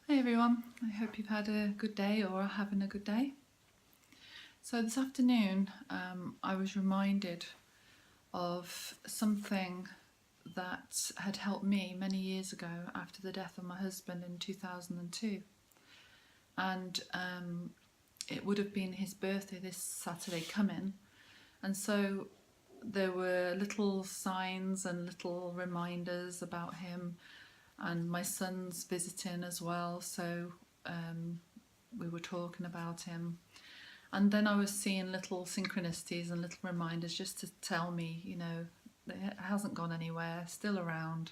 Hey everyone, I hope you've had a good day or are having a good day. So this afternoon I was reminded of something that had helped me many years ago after the death of my husband in 2002. And it would have been his birthday this Saturday coming. And so there were little signs and little reminders about him, and my son's visiting as well, so we were talking about him. And then I was seeing little synchronicities and little reminders just to tell me, it hasn't gone anywhere, still around.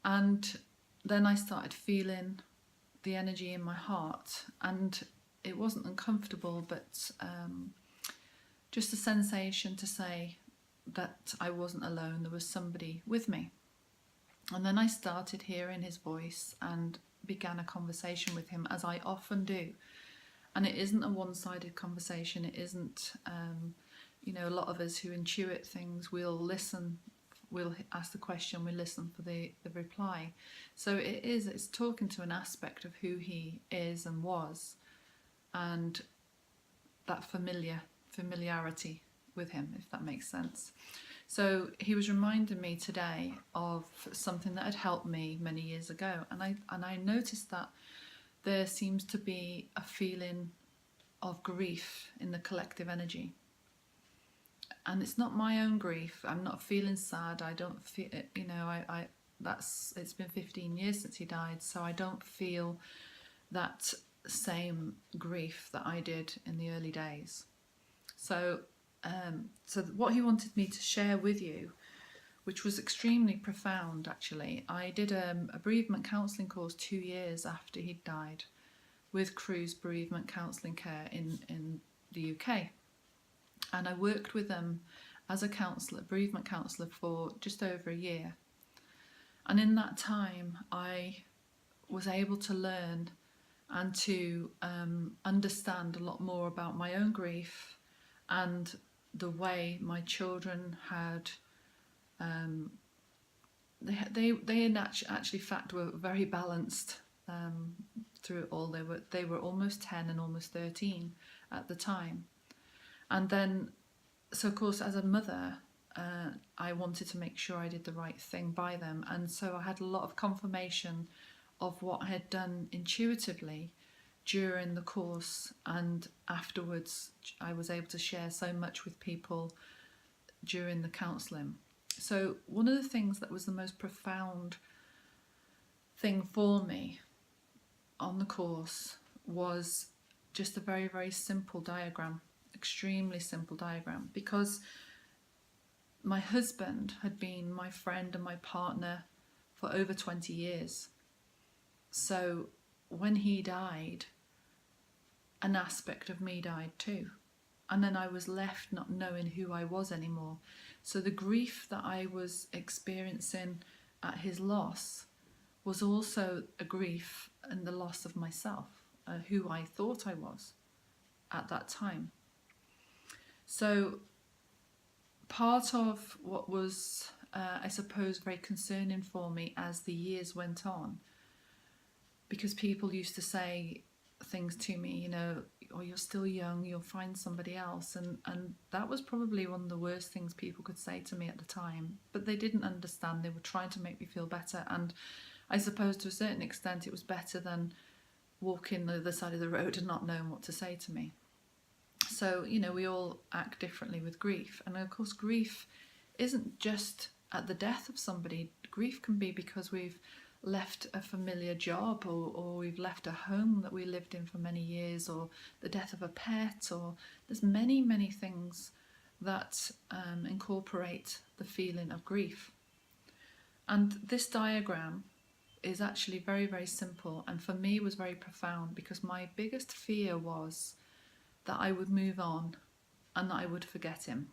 And then I started feeling the energy in my heart, and it wasn't uncomfortable, but just a sensation to say that I wasn't alone, there was somebody with me. And then I started hearing his voice and began a conversation with him, as I often do. And it isn't a one-sided conversation. It isn't, a lot of us who intuit things, we'll listen, we'll ask the question, we listen for the reply. So it's talking to an aspect of who he is and was, and that familiarity with him, if that makes sense. So he was reminding me today of something that had helped me many years ago, and I noticed that there seems to be a feeling of grief in the collective energy. And it's not my own grief. I'm not feeling sad. I don't feel, it's been 15 years since he died, so I don't feel that same grief that I did in the early days. So what he wanted me to share with you, which was extremely profound actually, I did a bereavement counselling course 2 years after he'd died with Cruse Bereavement Counselling Care in the UK. And I worked with them as a bereavement counsellor for just over a year. And in that time I was able to learn and to understand a lot more about my own grief and the way my children had they in actually fact were very balanced through it all. They were almost 10 and almost 13 at the time. And then, so of course as a mother, I wanted to make sure I did the right thing by them, and so I had a lot of confirmation of what I had done intuitively during the course, and afterwards I was able to share so much with people during the counselling. So one of the things that was the most profound thing for me on the course was just a very, very simple diagram, extremely simple diagram, because my husband had been my friend and my partner for over 20 years. So when he died, an aspect of me died too. And then I was left not knowing who I was anymore. So the grief that I was experiencing at his loss was also a grief and the loss of myself, who I thought I was at that time. So part of what was, I suppose, very concerning for me as the years went on, because people used to say things to me, oh, you're still young, you'll find somebody else, and that was probably one of the worst things people could say to me at the time. But they didn't understand. They were trying to make me feel better, and I suppose to a certain extent it was better than walking the other side of the road and not knowing what to say to me. So we all act differently with grief, and of course grief isn't just at the death of somebody. Grief can be because we've left a familiar job, or we've left a home that we lived in for many years, or the death of a pet, or there's many, many things that incorporate the feeling of grief. And this diagram is actually very, very simple, and for me was very profound, because my biggest fear was that I would move on and that I would forget him.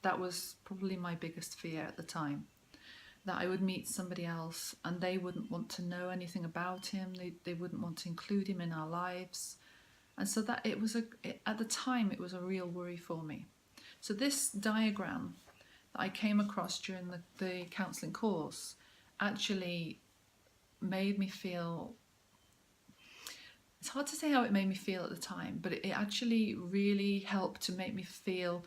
That was probably my biggest fear at the time, that I would meet somebody else and they wouldn't want to know anything about him. They wouldn't want to include him in our lives. And so that at the time, it was a real worry for me. So this diagram that I came across during the counselling course actually made me feel it's hard to say how it made me feel at the time, but it actually really helped to make me feel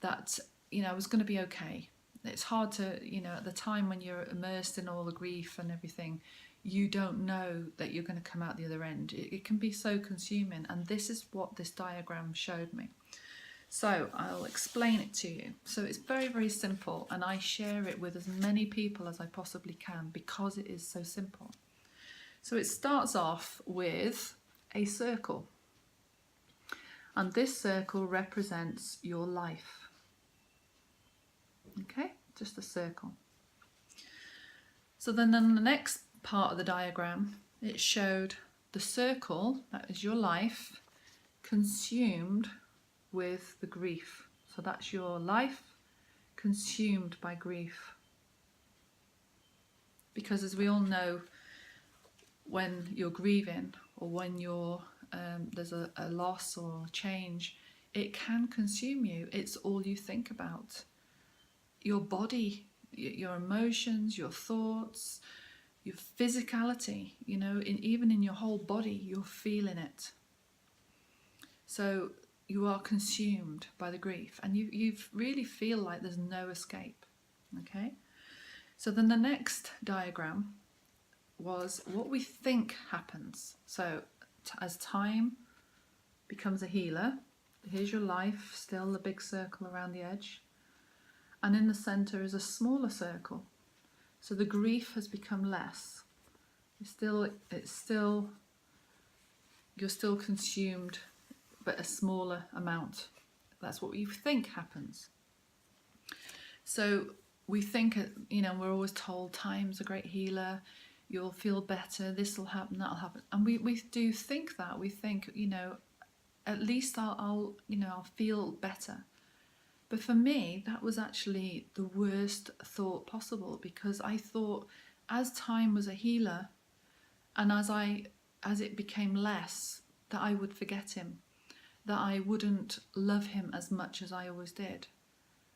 that, I was going to be okay. It's hard to, at the time when you're immersed in all the grief and everything, you don't know that you're going to come out the other end. It can be so consuming, and this is what this diagram showed me. So I'll explain it to you. So it's very, very simple, and I share it with as many people as I possibly can because it is so simple. So it starts off with a circle, and this circle represents your life. Okay, just a circle. So then in the next part of the diagram, it showed the circle, that is your life, consumed with the grief. So that's your life consumed by grief. Because as we all know, when you're grieving or when there's a loss or change, it can consume you. It's all you think about. Your body, your emotions, your thoughts, your physicality, even in your whole body, you're feeling it. So you are consumed by the grief, and you really feel like there's no escape. Okay? So then the next diagram was what we think happens. So as time becomes a healer, here's your life, still the big circle around the edge, and in the center is a smaller circle. So the grief has become less. You're still consumed, but a smaller amount. That's what you think happens. So we think, we're always told time's a great healer. You'll feel better, this will happen, that'll happen. And we do think that. We think, at least I'll feel better. But for me, that was actually the worst thought possible, because I thought as time was a healer and as it became less, that I would forget him, that I wouldn't love him as much as I always did.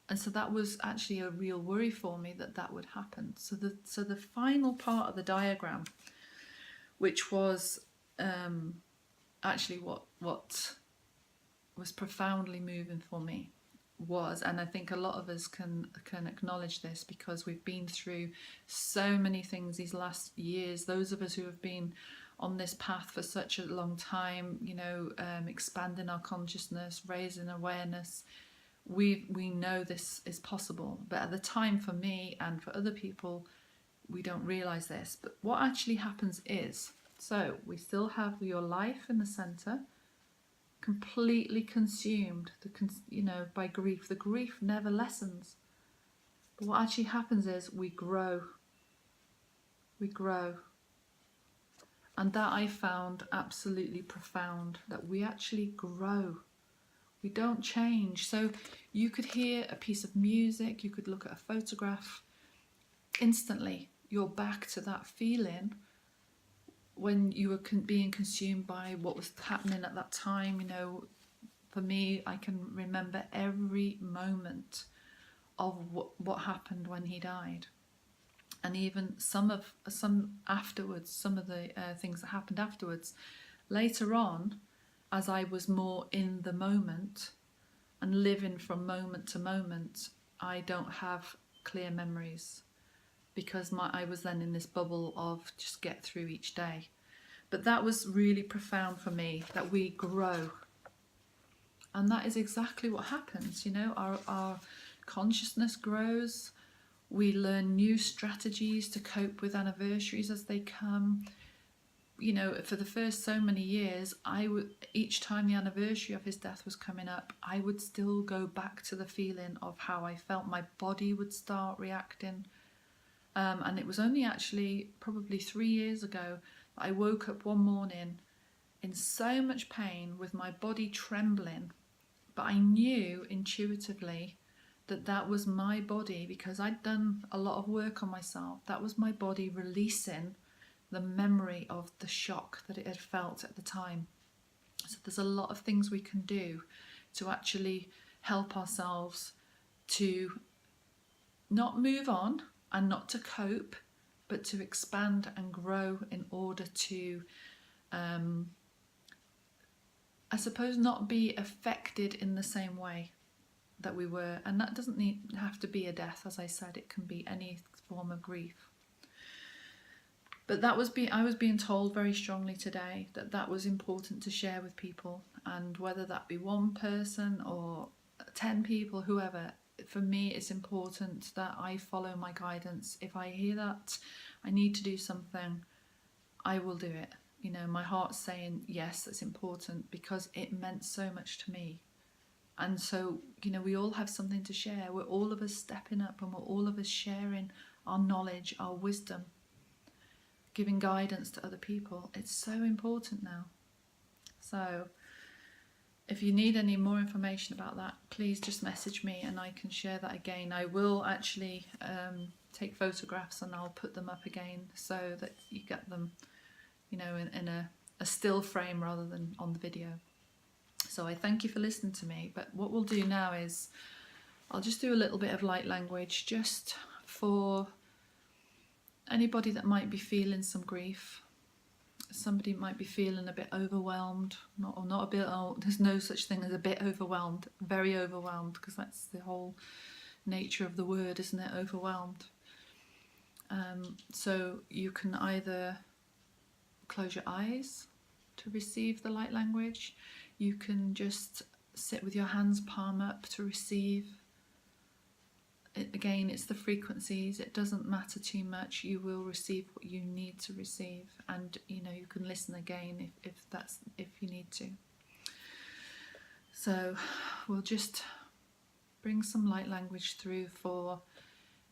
And so that was actually a real worry for me, that would happen. So the final part of the diagram, which was actually what was profoundly moving for me, was, and I think a lot of us can acknowledge this because we've been through so many things these last years, those of us who have been on this path for such a long time, expanding our consciousness, raising awareness. We know this is possible, but at the time, for me and for other people, we don't realize this. But what actually happens is, so we still have your life in the center, completely consumed, by grief. The grief never lessens. But what actually happens is we grow. We grow. And that I found absolutely profound, that we actually grow. We don't change. So you could hear a piece of music, you could look at a photograph, instantly you're back to that feeling when you were being consumed by what was happening at that time. For me, I can remember every moment of what happened when he died, and even some afterwards, some of the things that happened afterwards. Later on, as I was more in the moment and living from moment to moment, I don't have clear memories, because I was then in this bubble of just get through each day. But that was really profound for me, that we grow. And that is exactly what happens, our consciousness grows. We learn new strategies to cope with anniversaries as they come. For the first so many years, each time the anniversary of his death was coming up, I would still go back to the feeling of how I felt. My body would start reacting. And it was only actually probably 3 years ago that I woke up one morning in so much pain with my body trembling. But I knew intuitively that was my body, because I'd done a lot of work on myself. That was my body releasing the memory of the shock that it had felt at the time. So there's a lot of things we can do to actually help ourselves to not move on and not to cope, but to expand and grow in order to I suppose, not be affected in the same way that we were. And that doesn't have to be a death, as I said. It can be any form of grief. But I was being told very strongly today that that was important to share with people, and whether that be one person or 10 people, whoever, for me it's important that I follow my guidance. If I hear that I need to do something, I will do it. You know, my heart's saying yes, it's important because it meant so much to me. And so, you know, we all have something to share. We're all of us stepping up, and we're all of us sharing our knowledge, our wisdom, giving guidance to other people. It's so important now. So if you need any more information about that, please just message me and I can share that again. I will actually take photographs and I'll put them up again so that you get them, you know, in a still frame rather than on the video. So I thank you for listening to me. But what we'll do now is I'll just do a little bit of light language just for anybody that might be feeling some grief. Somebody might be feeling a bit overwhelmed, not a bit. Oh, there's no such thing as a bit overwhelmed. Very overwhelmed, because that's the whole nature of the word, isn't it? Overwhelmed. So you can either close your eyes to receive the light language. You can just sit with your hands palm up to receive. Again, it's the frequencies. It doesn't matter too much. You will receive what you need to receive, and you know, you can listen again if you need to. So we'll just bring some light language through for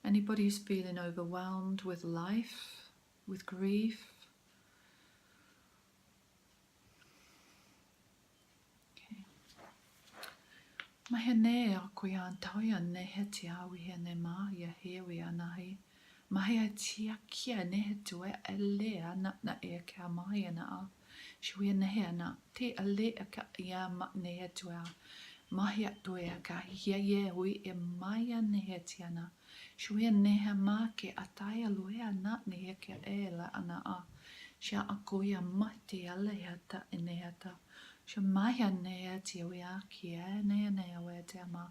anybody who's feeling overwhelmed with life, with grief. Mahe ne a koe an taia ne he te awi he ne ma ia he wi anahi. Mahe a tia kia ne he tue e lea na e ka mai ana a. Shui ne he ana te a lea ka ia ma ne he tue a. Mahe a tue a ka hia ye wi e mai a ne he te ana. Shui ne he ma ke a taia lue ana ne he ke e la ana a. Sia a koe a mate a lea ta e ne he ta. Sho maia nea te wea ki e nea wea te ama.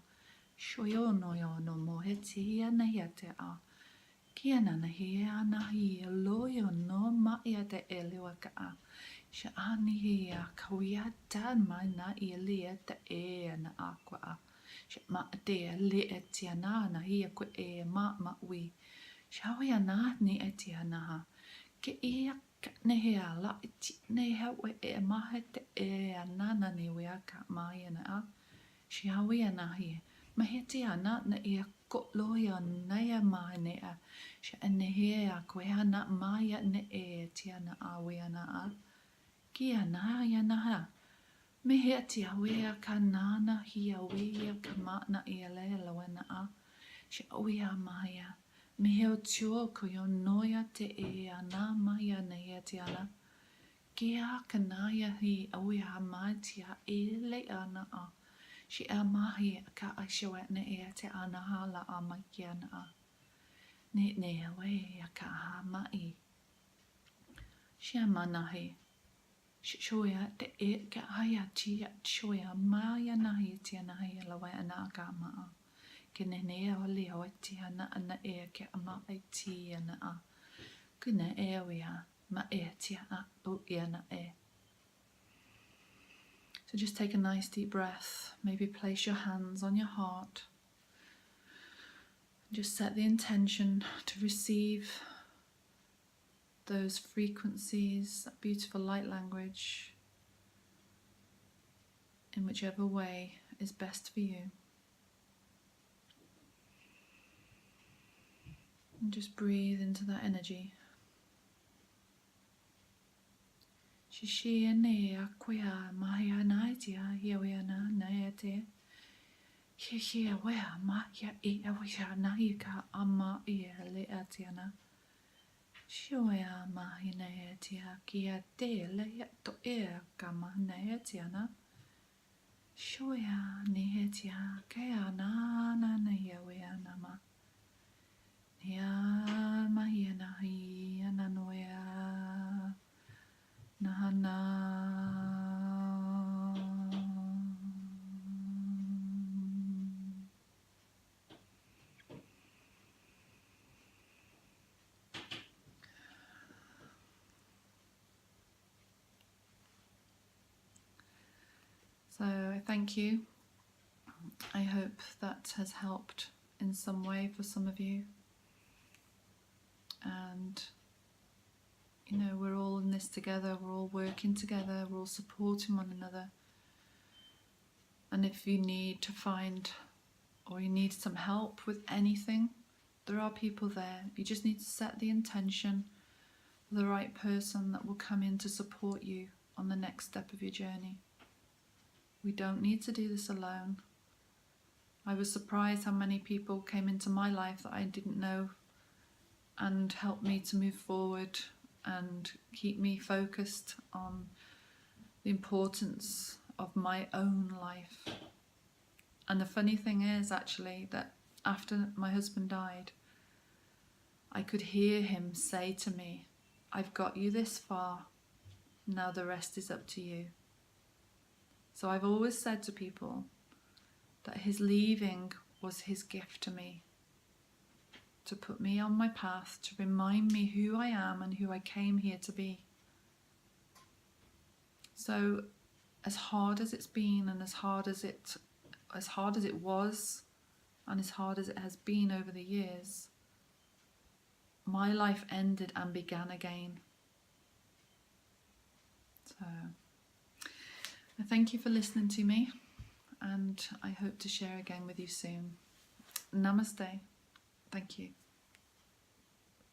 Sho yo no mo he te hia nea te a. Ki ana na hia ana hi lo yo no ma ia te e lewa ka a. Sho ani hia ka wea ta mai na ia lea te e ana a kwa a. Sho ma te a lea te ana na hia kwa e ma wi. Sho wea na ni e te ana ha. Ke ia ne he ala iti ne he we e mahe te e anana ne wea ka mai ana a. Si hawi ana hi. Ma he te ana na ia kotlo ia nei a mai ne a. Si ane he a koe ana mai a ne e te ana a we ana a. Ki ana i ana ha. Me he te hawi a ka nana hi a we a ka maana i a le la wana a. Si awi a mai a. Me heo tio ko yo noia te e ana mai ana ia te ana. Ki a kanaya hi awi a mai te a e le ana a. Si a mahi ka aishawa ne e te ana hala a mai ki ana a. Ne a we a ka ha mai. Si a manahi. Si shoia te e ka haya ti a shoia mai ana hi te ana hi a lawa ana a ka maa. Ke nea o leo e ti ana ana e ke ama e ti ana a. Kuna e wea ma e ti a o e ana e. So just take a nice deep breath. Maybe place your hands on your heart. Just set the intention to receive those frequencies, that beautiful light language, in whichever way is best for you. And just breathe into that energy. Shishia nea kwea mahia naitia hiawiana naete. Hia wea mahia e awisha naika ama e le atiana. Shoea mahina etia kia te le to e kama naetiana. Shoea nehetia kea na hiawea nama. Ya mahia nahi ananoya nahana So I thank you. I hope that has helped in some way for some of you. And you know, we're all in this together, we're all working together, we're all supporting one another. And if you need to find, or you need some help with anything, there are people there. You just need to set the intention for the right person that will come in to support you on the next step of your journey. We don't need to do this alone. I was surprised how many people came into my life that I didn't know and helped me to move forward and keep me focused on the importance of my own life. And the funny thing is actually that after my husband died, I could hear him say to me, I've got you this far, now the rest is up to you. So I've always said to people that his leaving was his gift to me, to put me on my path, to remind me who I am and who I came here to be. So as hard as it's been, and as hard as it was, and as hard as it has been over the years, my life ended and began again. So I thank you for listening to me, and I hope to share again with you soon. Namaste. Thank you.